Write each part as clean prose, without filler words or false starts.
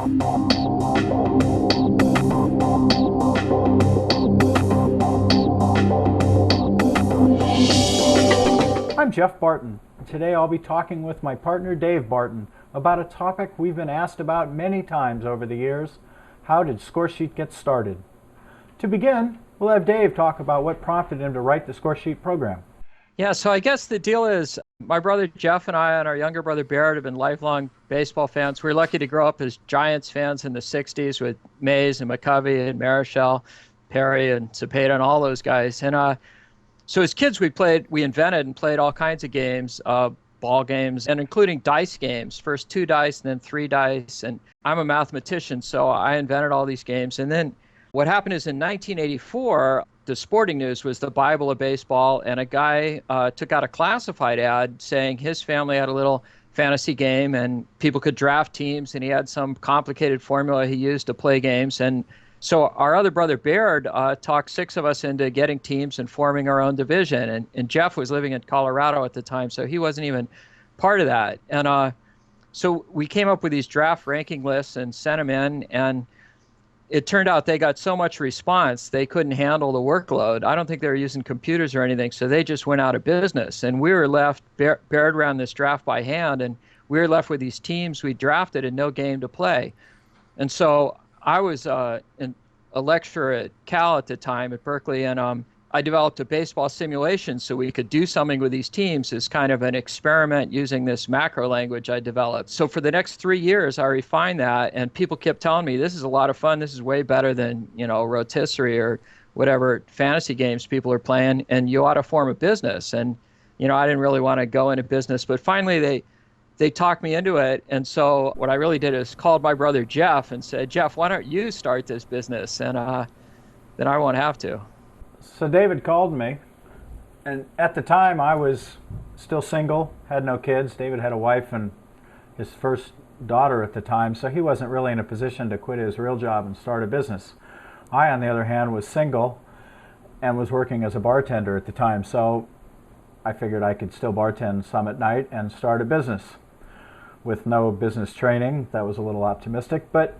I'm Jeff Barton. Today I'll be talking with my partner Dave Barton about a topic we've been asked about many times over the years. How did Scoresheet get started? To begin, we'll have Dave talk about what prompted him to write the Scoresheet program. Yeah, so I guess the deal is my brother Jeff and I and our younger brother Barrett have been lifelong baseball fans. We were lucky to grow up as Giants fans in the 60s with Mays and McCovey and Marichal, Perry and Cepeda and all those guys. And so as kids, we invented and played all kinds of games, ball games, and including dice games, first 2 dice and then 3 dice. And I'm a mathematician, so I invented all these games. And then what happened is in 1984, the Sporting News was the Bible of baseball, and a guy took out a classified ad saying his family had a little fantasy game and people could draft teams, and he had some complicated formula he used to play games. And so our other brother Baird talked 6 of us into getting teams and forming our own division. And Jeff was living in Colorado at the time, so he wasn't even part of that. And so we came up with these draft ranking lists and sent them in, and it turned out they got so much response, they couldn't handle the workload. I don't think they were using computers or anything, so they just went out of business. And we were left, Baird ran this draft by hand, and we were left with these teams we drafted and no game to play. And so I was a lecturer at Cal at the time at Berkeley, and I developed a baseball simulation so we could do something with these teams as kind of an experiment using this macro language I developed. So for the next 3 years, I refined that, and people kept telling me, this is a lot of fun. This is way better than, rotisserie or whatever fantasy games people are playing, and you ought to form a business. And, I didn't really want to go into business, but finally they talked me into it. And so what I really did is called my brother Jeff and said, Jeff, why don't you start this business? And then I won't have to. So David called me, and at the time I was still single, had no kids. David had a wife and his first daughter at the time, so he wasn't really in a position to quit his real job and start a business. I, on the other hand, was single and was working as a bartender at the time, so I figured I could still bartend some at night and start a business. With no business training, that was a little optimistic, but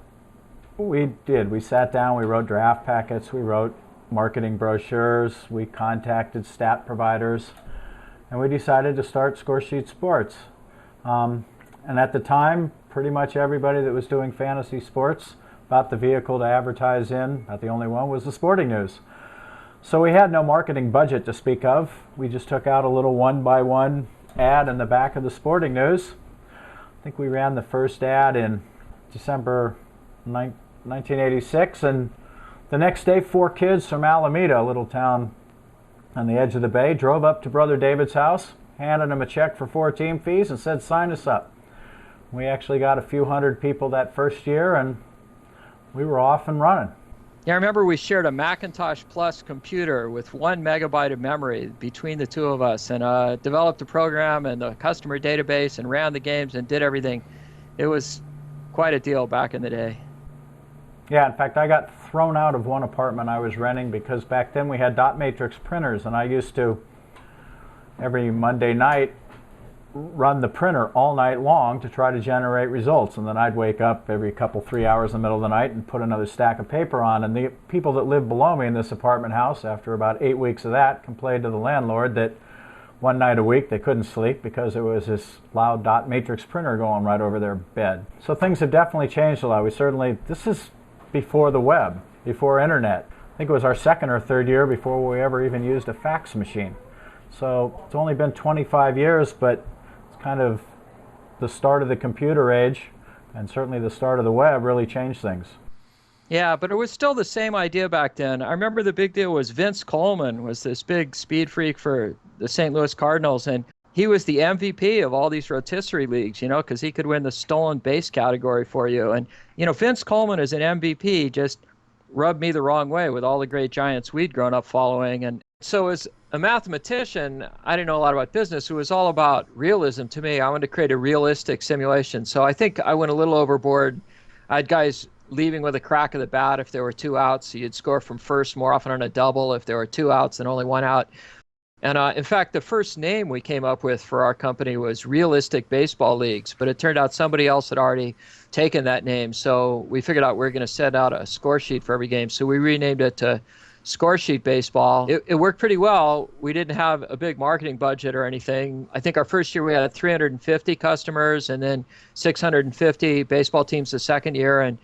we did. We sat down, we wrote draft packets, we wrote marketing brochures, we contacted stat providers, and we decided to start Scoresheet Sports. And at the time, pretty much everybody that was doing fantasy sports, about the vehicle to advertise in, about the only one, was the Sporting News. So we had no marketing budget to speak of. We just took out a little 1-by-1 ad in the back of the Sporting News. I think we ran the first ad in December 1986, and the next day, 4 kids from Alameda, a little town on the edge of the bay, drove up to Brother David's house, handed him a check for 4 team fees, and said, sign us up. We actually got a few hundred people that first year, and we were off and running. Yeah, I remember we shared a Macintosh Plus computer with 1 megabyte of memory between the 2 of us, and developed the program and the customer database and ran the games and did everything. It was quite a deal back in the day. Yeah, in fact, I got thrown out of one apartment I was renting because back then we had dot matrix printers, and I used to, every Monday night, run the printer all night long to try to generate results. And then I'd wake up every 3 hours in the middle of the night and put another stack of paper on. And the people that lived below me in this apartment house, after about 8 weeks of that, complained to the landlord that one night a week they couldn't sleep because there was this loud dot matrix printer going right over their bed. So things have definitely changed a lot. This is before the web, before internet. I think it was our 2nd or 3rd year before we ever even used a fax machine. So it's only been 25 years, but it's kind of the start of the computer age, and certainly the start of the web really changed things. Yeah, but it was still the same idea back then. I remember the big deal was Vince Coleman was this big speed freak for the St. Louis Cardinals, and he was the MVP of all these rotisserie leagues, because he could win the stolen base category for you. And, Vince Coleman as an MVP just rubbed me the wrong way with all the great Giants we'd grown up following. And so as a mathematician, I didn't know a lot about business. It was all about realism to me. I wanted to create a realistic simulation. So I think I went a little overboard. I had guys leaving with a crack of the bat if there were 2 outs. So you'd score from first more often on a double if there were 2 outs and only 1 out. And in fact, the first name we came up with for our company was Realistic Baseball Leagues, but it turned out somebody else had already taken that name. So we figured out we are going to send out a score sheet for every game. So we renamed it to Scoresheet Baseball. It worked pretty well. We didn't have a big marketing budget or anything. I think our first year we had 350 customers, and then 650 baseball teams the second year, and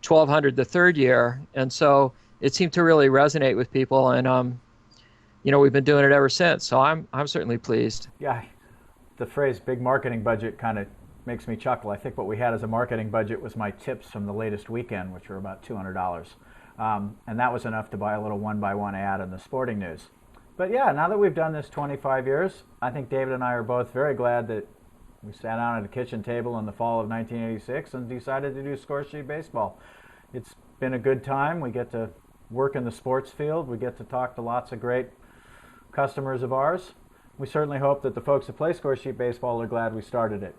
1,200 the third year. And so it seemed to really resonate with people. And we've been doing it ever since. So I'm certainly pleased. Yeah, the phrase big marketing budget kind of makes me chuckle. I think what we had as a marketing budget was my tips from the latest weekend, which were about $200. And that was enough to buy a little one-by-one ad in the sporting news. But yeah, now that we've done this 25 years, I think David and I are both very glad that we sat down at a kitchen table in the fall of 1986 and decided to do Scoresheet Baseball. It's been a good time. We get to work in the sports field. We get to talk to lots of great customers of ours. We certainly hope that the folks that play Scoresheet Baseball are glad we started it.